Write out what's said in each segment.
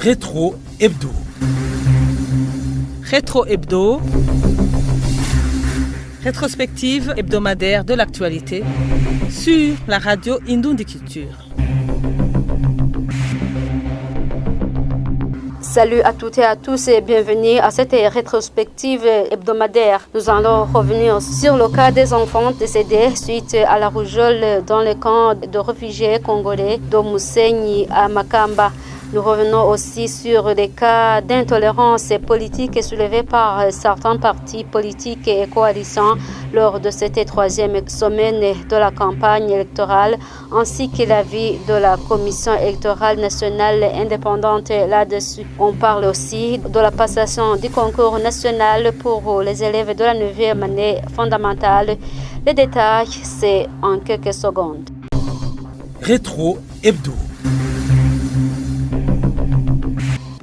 Rétro Hebdo. Rétro Hebdo. Rétrospective hebdomadaire de l'actualité sur la radio Indoundi Culture. Salut à toutes et à tous et bienvenue à cette rétrospective hebdomadaire. Nous allons revenir sur le cas des enfants décédés suite à la rougeole dans le camp de réfugiés congolais d'Omusenyi à Makamba. Nous revenons aussi sur les cas d'intolérance politique soulevés par certains partis politiques et coalitions lors de cette troisième semaine de la campagne électorale, ainsi que l'avis de la Commission électorale nationale indépendante là-dessus. On parle aussi de la passation du concours national pour les élèves de la 9e année fondamentale. Les détails, c'est en quelques secondes. Rétro Hebdo.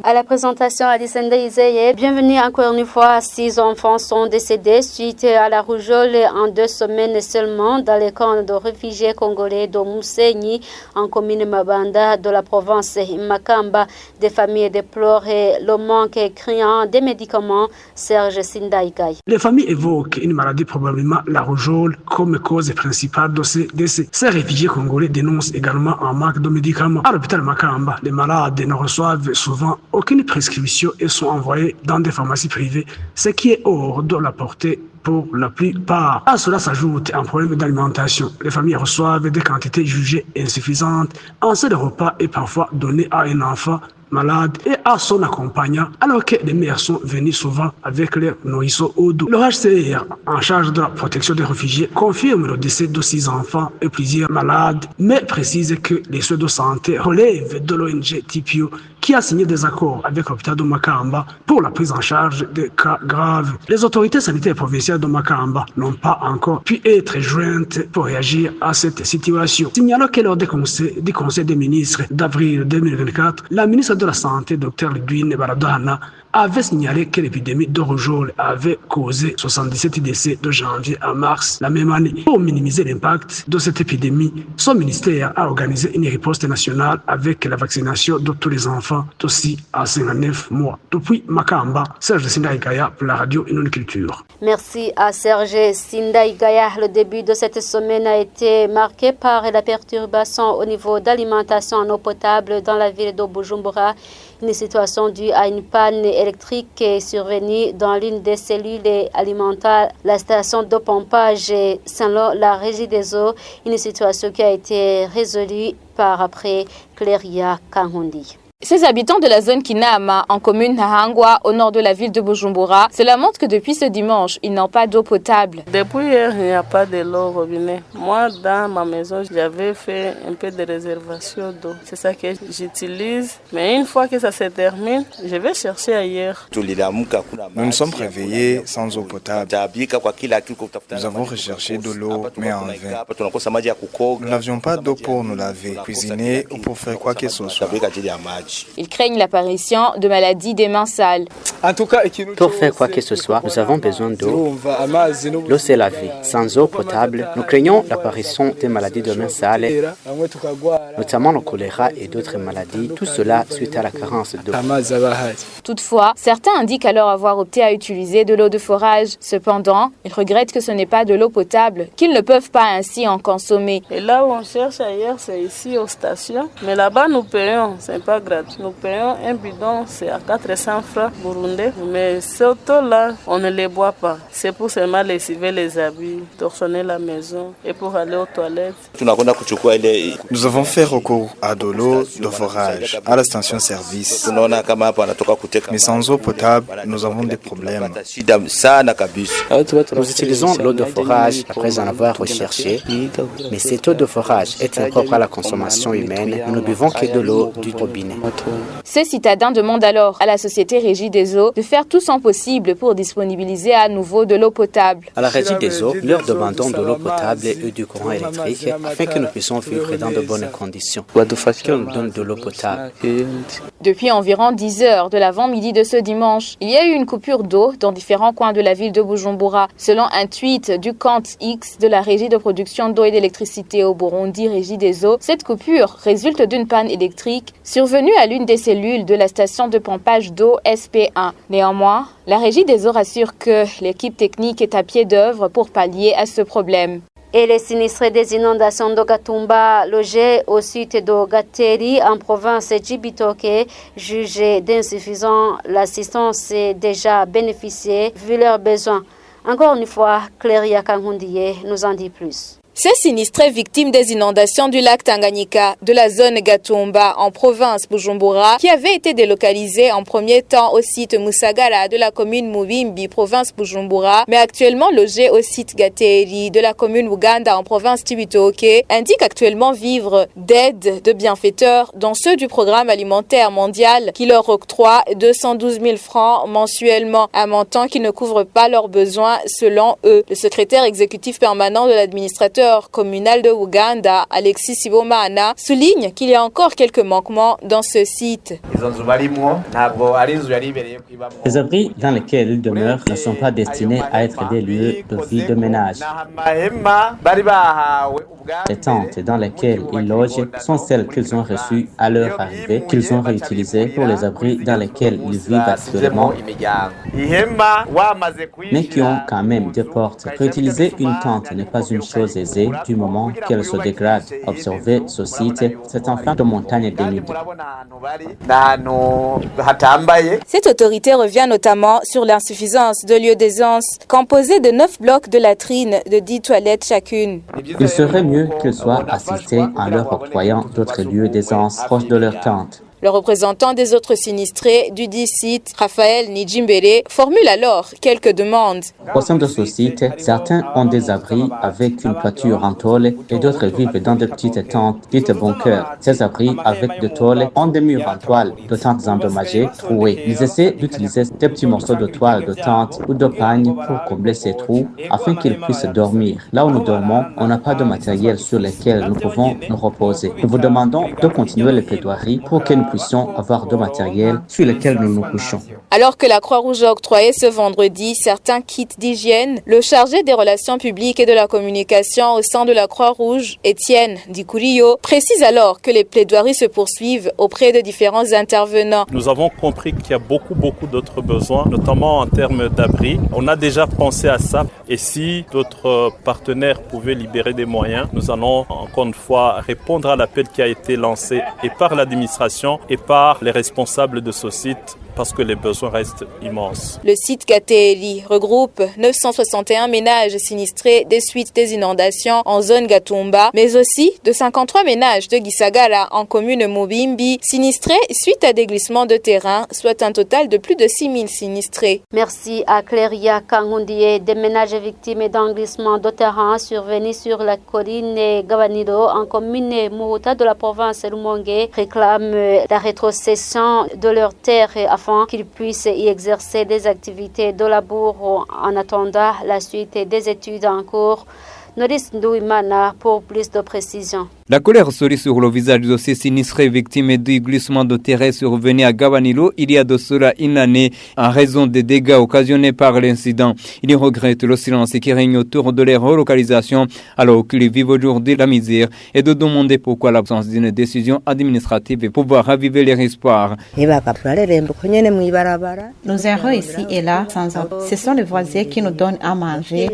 À la présentation, Alisenda Iseye, bienvenue encore une fois. 6 enfants sont décédés suite à la rougeole en 2 semaines seulement dans les camps de réfugiés congolais d'Omusenyi en commune Mabanda de la province Makamba. Des familles déplorent le manque criant des médicaments. Serge Sindaïgaï. Les familles évoquent une maladie, probablement la rougeole, comme cause principale de ces décès. Ces réfugiés congolais dénoncent également un manque de médicaments. À l'hôpital Makamba, les malades ne reçoivent souvent aucune prescription et sont envoyés dans des pharmacies privées, ce qui est hors de la portée pour la plupart. À cela s'ajoute un problème d'alimentation. Les familles reçoivent des quantités jugées insuffisantes. Un seul repas est parfois donné à un enfant malade et à son accompagnant, alors que les mères sont venues souvent avec leurs nourrissons au dos. Le HCR, en charge de la protection des réfugiés, confirme le décès de 6 enfants et plusieurs malades, mais précise que les soins de santé relèvent de l'ONG TPO, qui a signé des accords avec l'hôpital de Makamba pour la prise en charge des cas graves. Les autorités sanitaires provinciales de Makamba n'ont pas encore pu être jointes pour réagir à cette situation. Signalons que lors du conseil des ministres d'avril 2024, la ministre de la Santé, Dr Ludwine Baradahana, avait signalé que l'épidémie de rougeole avait causé 77 décès de janvier à mars la même année. Pour minimiser l'impact de cette épidémie, son ministère a organisé une riposte nationale avec la vaccination de tous les enfants aussi à 59 mois. Depuis Makamba, Serge Sindaïgaya pour la radio Indoundi Culture. Merci à Serge Sindaïgaya. Le début de cette semaine a été marqué par la perturbation au niveau d'alimentation en eau potable dans la ville de Bujumbura. Une situation due à une panne électrique est survenue dans l'une des cellules alimentaires, la station de pompage selon la Régie des eaux. Une situation qui a été résolue par après Cléria Kanhundi. Ces habitants de la zone Kinama, en commune Nahangwa, au nord de la ville de Bujumbura, se lamentent que depuis ce dimanche, ils n'ont pas d'eau potable. Depuis hier, il n'y a pas de l'eau au robinet. Moi, dans ma maison, j'avais fait un peu de réservation d'eau. C'est ça que j'utilise. Mais une fois que ça se termine, je vais chercher ailleurs. Nous nous sommes réveillés sans eau potable. Nous avons recherché de l'eau, mais en vain. Nous n'avions pas d'eau pour nous laver, cuisiner ou pour faire quoi que ce soit. Ils craignent l'apparition de maladies des mains sales. Pour faire quoi que ce soit, nous avons besoin d'eau. L'eau, c'est la vie. Sans eau potable, nous craignons l'apparition des maladies de mains sales, notamment le choléra et d'autres maladies, tout cela suite à la carence d'eau. Toutefois, certains indiquent alors avoir opté à utiliser de l'eau de forage. Cependant, ils regrettent que ce n'est pas de l'eau potable, qu'ils ne peuvent pas ainsi en consommer. Et là où on cherche ailleurs, c'est ici aux stations. Mais là-bas, nous payons. C'est pas gratuit. Nous payons un bidon, c'est à 400 francs burundais. Mais surtout là, on ne les boit pas. C'est pour seulement lessiver les habits, torchonner la maison et pour aller aux toilettes. Nous avons fait recours à de l'eau de forage à la station-service. Mais sans eau potable, nous avons des problèmes. Nous utilisons l'eau de forage après en avoir recherché, mais cette eau de forage est impropre à la consommation humaine. Nous ne buvons que de l'eau du robinet. Ces citadins demandent alors à la société Régie des eaux de faire tout son possible pour disponibiliser à nouveau de l'eau potable. À la Régie des eaux, nous leur demandons de l'eau potable et du courant électrique afin que nous puissions vivre dans de bonnes conditions. Qu'ils nous donnent de l'eau potable. Depuis environ 10 heures de l'avant-midi de ce dimanche, il y a eu une coupure d'eau dans différents coins de la ville de Bujumbura. Selon un tweet du compte X de la Régie de production d'eau et d'électricité au Burundi, Régie des eaux, cette coupure résulte d'une panne électrique survenue à l'une des cellules de la station de pompage d'eau SP1. Néanmoins, la Régie des eaux rassure que l'équipe technique est à pied d'œuvre pour pallier à ce problème. Et les sinistrés des inondations de Gatumba, logés au sud de Gateri, en province de Djibitoke, jugés d'insuffisant, l'assistance est déjà bénéficiée vu leurs besoins. Encore une fois, Cléria Kangundiye nous en dit plus. Ces sinistrés victimes des inondations du lac Tanganyika de la zone Gatumba en province Bujumbura, qui avaient été délocalisés en premier temps au site Musagara de la commune Mubimbi, province Bujumbura, mais actuellement logés au site Gateri de la commune Uganda en province Cibitoke, indiquent actuellement vivre d'aides de bienfaiteurs, dont ceux du programme alimentaire mondial qui leur octroie 212 000 francs mensuellement, un montant qui ne couvre pas leurs besoins selon eux. Le secrétaire exécutif permanent de l'administrateur communal de Uganda, Alexis Sibomana, souligne qu'il y a encore quelques manquements dans ce site. Les abris dans lesquels ils demeurent ne sont pas destinés à être des lieux de vie de ménage. Les tentes dans lesquelles ils logent sont celles qu'ils ont reçues à leur arrivée, qu'ils ont réutilisées pour les abris dans lesquels ils vivent actuellement, mais qui ont quand même des portes. Réutiliser une tente n'est pas une chose aisée du moment qu'elle se dégrade. Observez ce site, c'est un flanc de montagne dénudé. Cette autorité revient notamment sur l'insuffisance de lieux d'aisance, composés de 9 blocs de latrines de 10 toilettes chacune. Il serait mieux qu'ils soient assistés en leur octroyant d'autres lieux d'aisance proches de leur tente. Le représentant des autres sinistrés du dit site, Raphaël Nijimbere, formule alors quelques demandes. Au sein de ce site, certains ont des abris avec une toiture en tôle et d'autres vivent dans de petites tentes dites bunkers. Ces abris avec des tôles ont des murs en toile, de tentes endommagées, trouées. Ils essaient d'utiliser des petits morceaux de toile de tente ou de pagne pour combler ces trous afin qu'ils puissent dormir. Là où nous dormons, on n'a pas de matériel sur lequel nous pouvons nous reposer. Nous vous demandons de continuer les plaidoiries pour que nous puissions avoir de matériel sur lequel nous nous couchons. Alors que la Croix-Rouge a octroyé ce vendredi certains kits d'hygiène, le chargé des relations publiques et de la communication au sein de la Croix-Rouge, Étienne Dikurio, précise alors que les plaidoiries se poursuivent auprès de différents intervenants. Nous avons compris qu'il y a beaucoup d'autres besoins, notamment en termes d'abri. On a déjà pensé à ça et si d'autres partenaires pouvaient libérer des moyens, nous allons encore une fois répondre à l'appel qui a été lancé et par l'administration et par les responsables de ce site parce que les besoins restent immenses. Le site Gateli regroupe 961 ménages sinistrés des suites des inondations en zone Gatumba, mais aussi de 53 ménages de Gisagara en commune Mubimbi, sinistrés suite à des glissements de terrain, soit un total de plus de 6000 sinistrés. Merci à Cléria Kangundiye. Des ménages victimes d'un glissement de terrain survenu sur la colline Gabanilo en commune Muhuta de la province Rumongue réclament la rétrocession de leurs terres afin qu'ils puissent y exercer des activités de labour en attendant la suite des études en cours. Noris Ndouimana pour plus de précisions. La colère sourit sur le visage de ces sinistrés victimes du glissement de terrain survenu à Gabanilo il y a de cela une année en raison des dégâts occasionnés par l'incident. Ils regrettent le silence qui règne autour de leur relocalisation alors qu'ils vivent aujourd'hui la misère et de demander pourquoi l'absence d'une décision administrative pour pouvoir raviver leur espoir. Nous errons ici et là sans eau. Ce sont les voisins qui nous donnent à manger.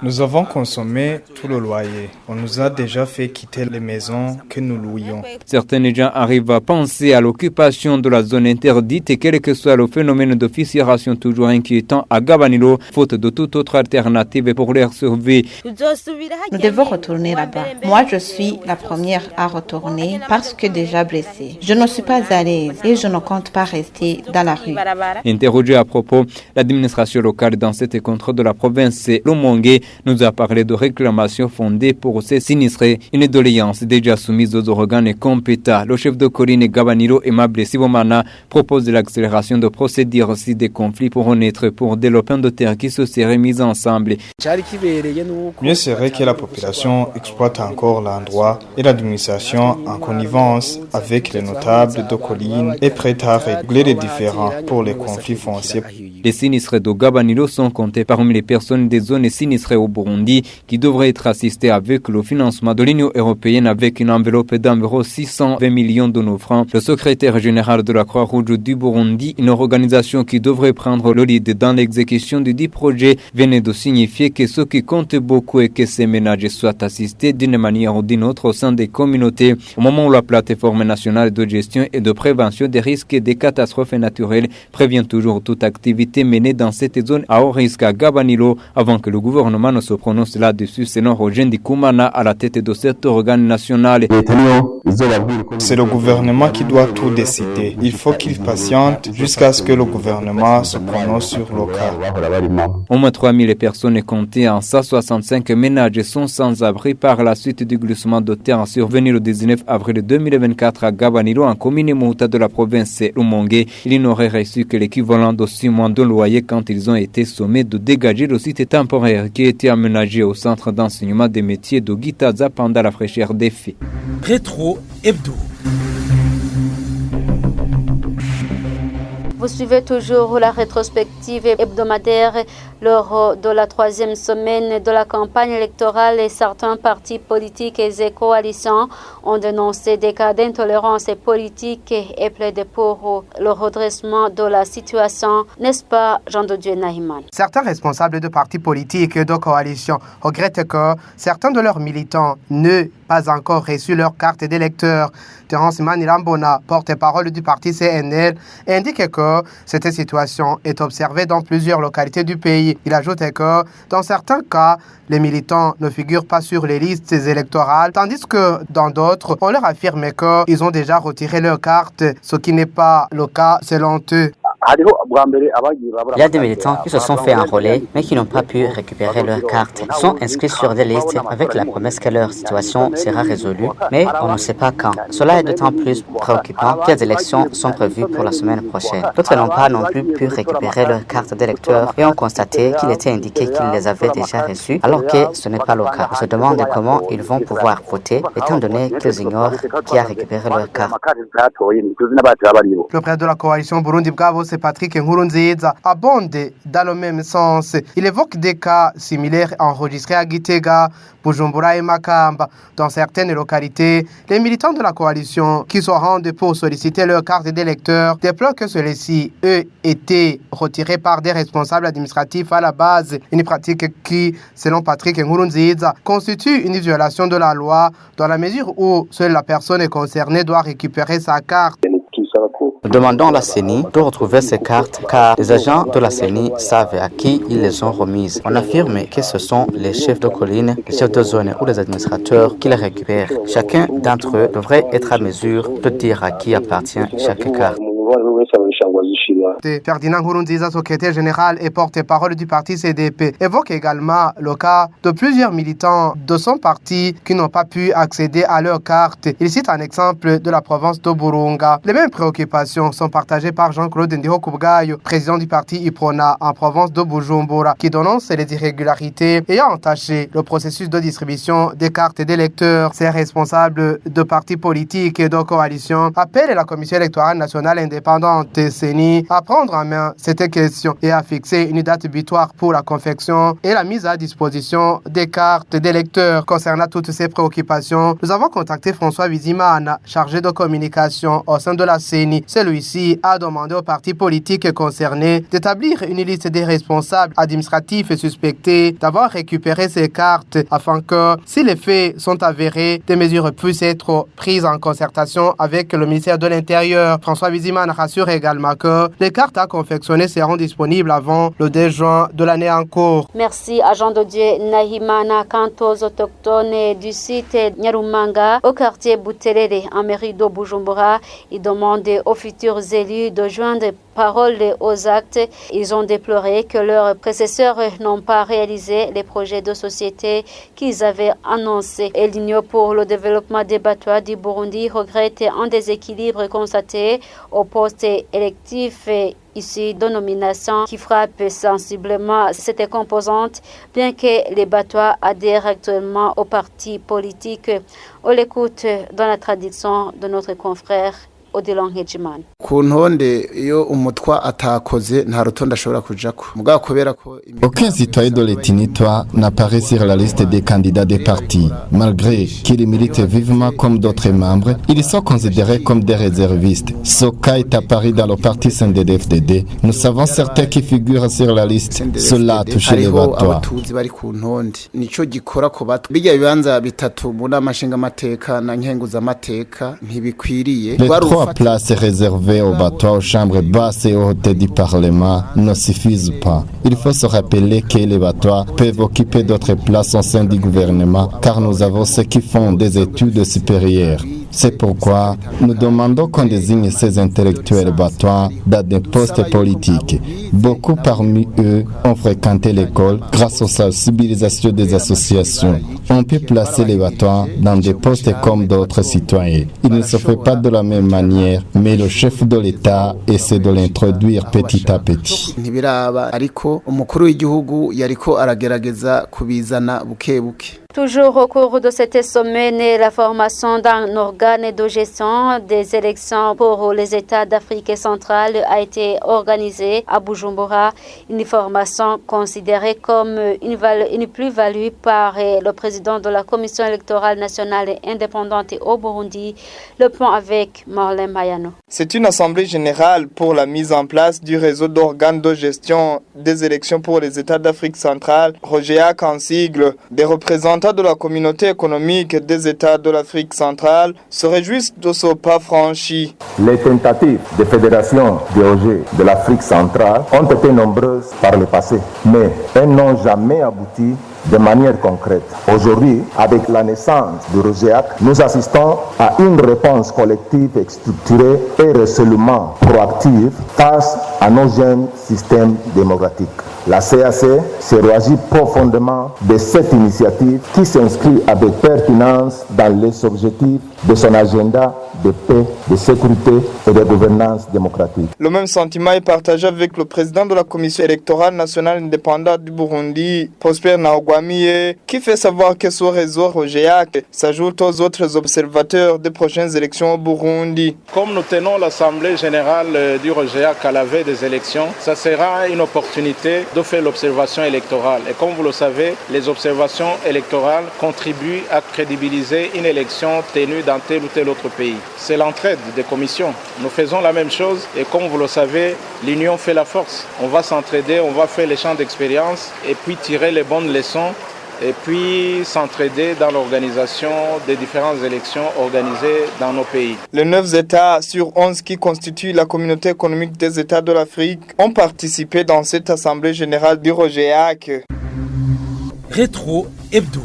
Nous avons consommé tout le loyer. On nous a déjà fait quitter les maisons que nous louions. Certains gens arrivent à penser à l'occupation de la zone interdite et quel que soit le phénomène de fissuration toujours inquiétant à Gabanilo, faute de toute autre alternative pour leur survie. Nous devons retourner là-bas. Moi, je suis la première à retourner parce que déjà blessée. Je ne suis pas à l'aise et je ne compte pas rester dans la rue. Interrogé à propos, l'administration locale dans cet encontre de la province Rumongue nous a parlé de réclamations fondées pour ces sinistrés, une doléance déjà soumise aux organes compétents. Le chef de colline Gabanilo, Aimable Sibomana, propose l'accélération de procédures si des conflits pourront naître pour développer de terres qui se seraient mises ensemble. Mieux serait que la population exploite encore l'endroit et l'administration en connivence avec les notables de colline est prête à régler les différends pour les conflits fonciers. Les sinistrés de Gabanilo sont comptés parmi les personnes des zones sinistrées au Burundi qui devrait être assisté avec le financement de l'Union européenne avec une enveloppe d'environ 620 millions de nos francs. Le secrétaire général de la Croix-Rouge du Burundi, une organisation qui devrait prendre le lead dans l'exécution du dit projet, venait de signifier que ce qui compte beaucoup est que ces ménages soient assistés d'une manière ou d'une autre au sein des communautés. Au moment où la plateforme nationale de gestion et de prévention des risques et des catastrophes naturelles prévient toujours toute activité menée dans cette zone à haut risque à Gabanilo avant que le gouvernement ne se prononce là-dessus, selon Roger Ndikumana à la tête de cet organe national. C'est le gouvernement qui doit tout décider. Il faut qu'il patiente jusqu'à ce que le gouvernement se prononce sur le cas. Au moins 3000 personnes comptées en 165 ménages sont sans abri par la suite du glissement de terre survenu le 19 avril 2024 à Gabanilo, en commune Mouta de la province Rumongue. Ils n'auraient reçu que l'équivalent de 6 mois de loyer quand ils ont été sommés de dégager le site temporaire qui était aménagé au centre d'enseignement des métiers de Gitaza pendant la fraîcheur des faits. Rétro Hebdo. Vous suivez toujours la rétrospective hebdomadaire lors de la 3e semaine de la campagne électorale. Et certains partis politiques et coalitions ont dénoncé des cas d'intolérance politique et plaidé pour le redressement de la situation. N'est-ce pas, Jean de Dieu Nahiman? Certains responsables de partis politiques et de coalitions regrettent que certains de leurs militants n'aient pas encore reçu leur carte d'électeur. Terence Manilambona, porte-parole du parti CNL, indique que cette situation est observée dans plusieurs localités du pays. Il ajoute que, dans certains cas, les militants ne figurent pas sur les listes électorales, tandis que dans d'autres, on leur affirme qu'ils ont déjà retiré leur carte, ce qui n'est pas le cas selon eux. Il y a des militants qui se sont fait enrôler, mais qui n'ont pas pu récupérer leur carte. Ils sont inscrits sur des listes avec la promesse que leur situation sera résolue, mais on ne sait pas quand. Cela est d'autant plus préoccupant que les élections sont prévues pour la semaine prochaine. D'autres n'ont pas non plus pu récupérer leur carte d'électeur et ont constaté qu'il était indiqué qu'ils les avaient déjà reçues, alors que ce n'est pas le cas. On se demande comment ils vont pouvoir voter, étant donné qu'ils ignorent qui a récupéré leur carte. Le président de la coalition Burundi Bwabo, Patrick Nkurunziza, abonde dans le même sens. Il évoque des cas similaires enregistrés à Gitega, Bujumbura et Makamba. Dans certaines localités, les militants de la coalition qui se rendent pour solliciter leur carte d'électeur déplorent que ceux-ci, eux, étaient retirés par des responsables administratifs à la base. Une pratique qui, selon Patrick Nkurunziza, constitue une violation de la loi dans la mesure où seule la personne concernée doit récupérer sa carte. Nous demandons à la CENI de retrouver ces cartes car les agents de la CENI savent à qui ils les ont remises. On affirme que ce sont les chefs de colline, les chefs de zone ou les administrateurs qui les récupèrent. Chacun d'entre eux devrait être à mesure de dire à qui appartient chaque carte. Ferdinand Nkurunziza, secrétaire général et porte-parole du parti CDP, évoque également le cas de plusieurs militants de son parti qui n'ont pas pu accéder à leur carte. Il cite un exemple de la province de Burunga. Les mêmes préoccupations sont partagées par Jean-Claude Ndihokubwayo, président du parti IPRONA en province de Bujumbura, qui dénonce les irrégularités ayant entaché le processus de distribution des cartes d'électeurs. Ces responsables de partis politiques et de coalitions appellent la Commission électorale nationale indépendante CENI à prendre en main cette question et à fixer une date butoir pour la confection et la mise à disposition des cartes d'électeurs. Concernant toutes ces préoccupations, nous avons contacté François Bizimana, chargé de communication au sein de la CENI. Celui-ci a demandé aux partis politiques concernés d'établir une liste des responsables administratifs et suspectés d'avoir récupéré ces cartes afin que, si les faits sont avérés, des mesures puissent être prises en concertation avec le ministère de l'Intérieur. François Bizimana rassure également que les cartes à confectionner seront disponibles avant le 2 juin de l'année en cours. Merci à Jean de Dieu Nahimana. Quant aux autochtones du site Nyarumanga, au quartier Buterere, en mairie de Bujumbura, ils demandent aux futurs élus de joindre parole aux actes. Ils ont déploré que leurs prédécesseurs n'ont pas réalisé les projets de société qu'ils avaient annoncés. Et l'Union pour le développement des Batois du Burundi regrette un déséquilibre constaté au poste électif ici de nomination qui frappe sensiblement cette composante, bien que les Batois adhèrent actuellement au parti politique. On l'écoute dans la traduction de notre confrère Odilon Hedgeman. Aucun citoyen de l'Étinitois n'apparaît sur la liste des candidats des partis. Malgré qu'ils militent vivement comme d'autres membres, ils sont considérés comme des réservistes. Ce cas est apparu dans le parti CNDD-FDD. Nous savons certains qui figurent sur la liste. Cela a touché les Batois. Les 3 places réservées aux Batois aux chambres basses et hautes du Parlement ne suffisent pas. Il faut se rappeler que les Batois peuvent occuper d'autres places au sein du gouvernement car nous avons ceux qui font des études supérieures. C'est pourquoi nous demandons qu'on désigne ces intellectuels batois dans des postes politiques. Beaucoup parmi eux ont fréquenté l'école grâce aux sensibilisations des associations. On peut placer les batois dans des postes comme d'autres citoyens. Il ne se fait pas de la même manière, mais le chef de l'État essaie de l'introduire petit à petit. Toujours au cours de cette semaine, la formation d'un organe de gestion des élections pour les États d'Afrique centrale a été organisée à Bujumbura. Une formation considérée comme une plus-value par le président de la Commission électorale nationale et indépendante au Burundi. Le point avec Marlène Mayano. C'est une assemblée générale pour la mise en place du réseau d'organes de gestion des élections pour les États d'Afrique centrale, ROGEAC en sigle. Des représentants de la communauté économique des États de l'Afrique centrale se réjouissent de ce pas franchi. Les tentatives de fédération des OG de l'Afrique centrale ont été nombreuses par le passé, mais elles n'ont jamais abouti de manière concrète. Aujourd'hui, avec la naissance du ROGEAC, nous assistons à une réponse collective et structurée et résolument proactive face à nos jeunes systèmes démocratiques. La CAC se réagit profondément de cette initiative qui s'inscrit avec pertinence dans les objectifs de son agenda de paix, de sécurité et de gouvernance démocratique. Le même sentiment est partagé avec le président de la Commission électorale nationale indépendante du Burundi, Prosper Ntahogwamiye, qui fait savoir que ce réseau ROGEAC s'ajoute aux autres observateurs des prochaines élections au Burundi. Comme nous tenons l'Assemblée générale du ROGEAC à la veille des élections, ça sera une opportunité de faire l'observation électorale. Et comme vous le savez, les observations électorales contribuent à crédibiliser une élection tenue dans tel ou tel autre pays. C'est l'entraide des commissions. Nous faisons la même chose et comme vous le savez, l'union fait la force. On va s'entraider, on va faire l'échange d'expérience et puis tirer les bonnes leçons et puis s'entraider dans l'organisation des différentes élections organisées dans nos pays. Les 9 États sur 11 qui constituent la communauté économique des États de l'Afrique ont participé dans cette assemblée générale du ROGEAC. Rétro Hebdo.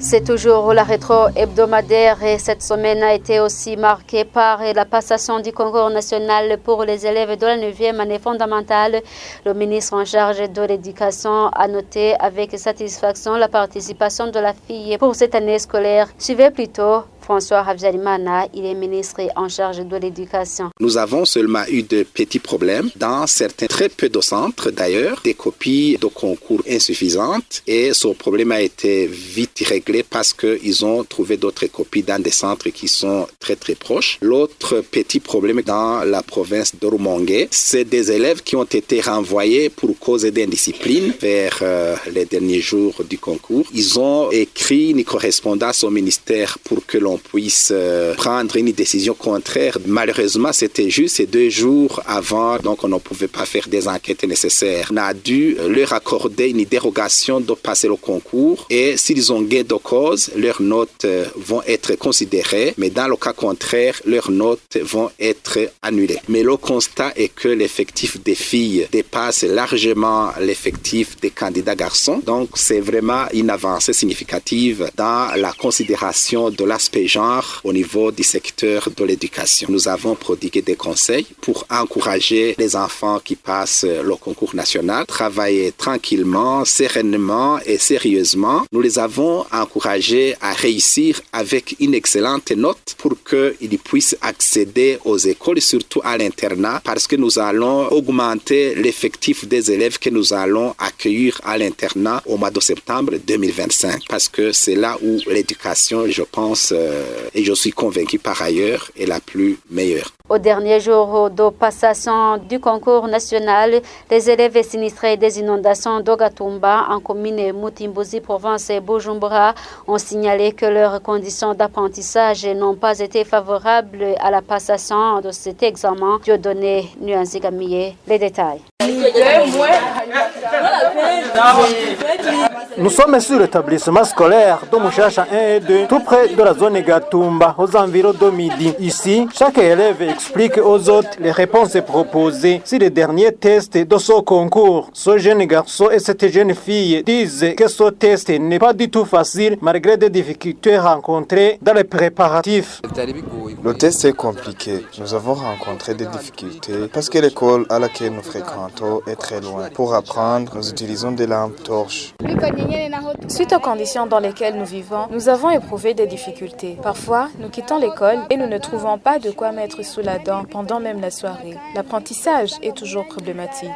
C'est toujours la rétro hebdomadaire et cette semaine a été aussi marquée par la passation du concours national pour les élèves de la 9e année fondamentale. Le ministre en charge de l'éducation a noté avec satisfaction la participation de la fille pour cette année scolaire. Suivez plutôt François Habyarimana, il est ministre en charge de l'éducation. Nous avons seulement eu de petits problèmes dans certains, très peu de centres d'ailleurs, des copies de concours insuffisantes et ce problème a été vite réglé parce qu'ils ont trouvé d'autres copies dans des centres qui sont très très proches. L'autre petit problème dans la province de Rumongue, c'est des élèves qui ont été renvoyés pour cause d'indiscipline vers les derniers jours du concours. Ils ont écrit une correspondance au ministère pour que l'on puisse prendre une décision contraire. Malheureusement, c'était juste ces 2 jours avant, donc on ne pouvait pas faire des enquêtes nécessaires. On a dû leur accorder une dérogation de passer le concours et s'ils ont gain de cause, leurs notes vont être considérées, mais dans le cas contraire, leurs notes vont être annulées. Mais le constat est que l'effectif des filles dépasse largement l'effectif des candidats garçons, donc c'est vraiment une avancée significative dans la considération de l'aspect genre au niveau du secteur de l'éducation. Nous avons prodigué des conseils pour encourager les enfants qui passent le concours national, travailler tranquillement, sereinement et sérieusement. Nous les avons encouragés à réussir avec une excellente note pour qu'ils puissent accéder aux écoles, surtout à l'internat, parce que nous allons augmenter l'effectif des élèves que nous allons accueillir à l'internat au mois de septembre 2025, parce que c'est là où l'éducation, je pense, et je suis convaincu par ailleurs est la plus meilleure. Au dernier jour de passation du concours national, les élèves sinistrés des inondations d'Ogatumba en commune Mutimbuzi, province Bujumbura, ont signalé que leurs conditions d'apprentissage n'ont pas été favorables à la passation de cet examen. Dieudonné Nuanzigamiye, les détails. Nous sommes sur l'établissement scolaire de Mushasha 1 et 2, tout près de la zone Gatumba, aux environs de midi. Ici, chaque élève explique aux autres les réponses proposées sur les derniers tests de ce concours. Ce jeune garçon et cette jeune fille disent que ce test n'est pas du tout facile malgré des difficultés rencontrées dans les préparatifs. Le test est compliqué. Nous avons rencontré des difficultés parce que l'école à laquelle nous fréquentons est très loin. Pour apprendre, nous utilisons des lampes torches. Suite aux conditions dans lesquelles nous vivons, nous avons éprouvé des difficultés. Parfois, nous quittons l'école et nous ne trouvons pas de quoi mettre sous la dent pendant même la soirée. L'apprentissage est toujours problématique.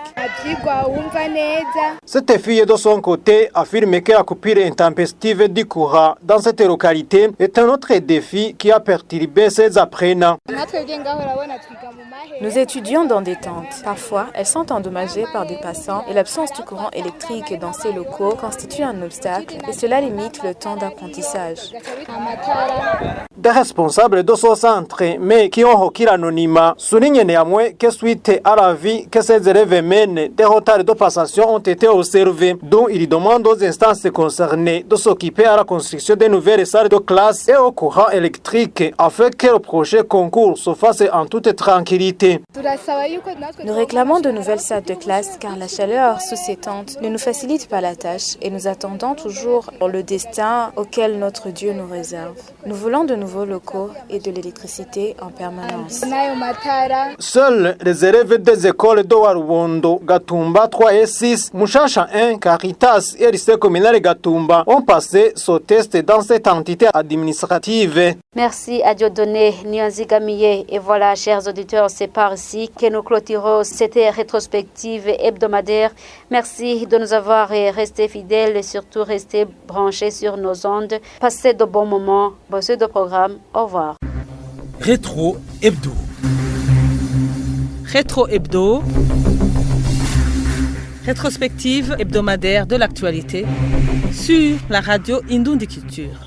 Cette fille de son côté affirme que la coupure intempestive du courant dans cette localité est un autre défi qui a perturbé ses apprenants. Nous étudions dans des tentes. Parfois, elles sont endommagées par des passants et l'absence du courant électrique dans ces locaux constitue un obstacle et cela limite le temps d'apprentissage. Des responsables de ce centre, mais qui ont requis l'anonymat, soulignent néanmoins que suite à la vie que ces élèves mènent, des retards de passation ont été observés, dont ils demandent aux instances concernées de s'occuper à la construction de nouvelles salles de classe et au courant électrique afin que le prochain concours se fasse en toute tranquillité. Nous réclamons de nouvelles salles de classe car la chaleur sous ces tentes ne nous facilite pas la tâche et nous attendons toujours le destin auquel notre Dieu nous réserve. Nous voulons de nouveaux locaux et de l'électricité en permanence. Seuls les élèves des écoles de Warubondo, Gatumba 3 et 6, Mushasha 1, Caritas et lycée communal Gatumba ont passé ce test dans cette entité administrative. Merci à Dieudonné Nuanzigamiye. Et voilà, chers auditeurs, c'est par ici que nous clôturons cette rétrospective hebdomadaire. Merci de nous avoir restés fidèles et surtout restés branchés sur nos ondes. Passez de bons moments, bossez de programme. Au revoir. Rétro Hebdo. Rétro Hebdo. Rétrospective hebdomadaire de l'actualité sur la radio Indoundi Culture.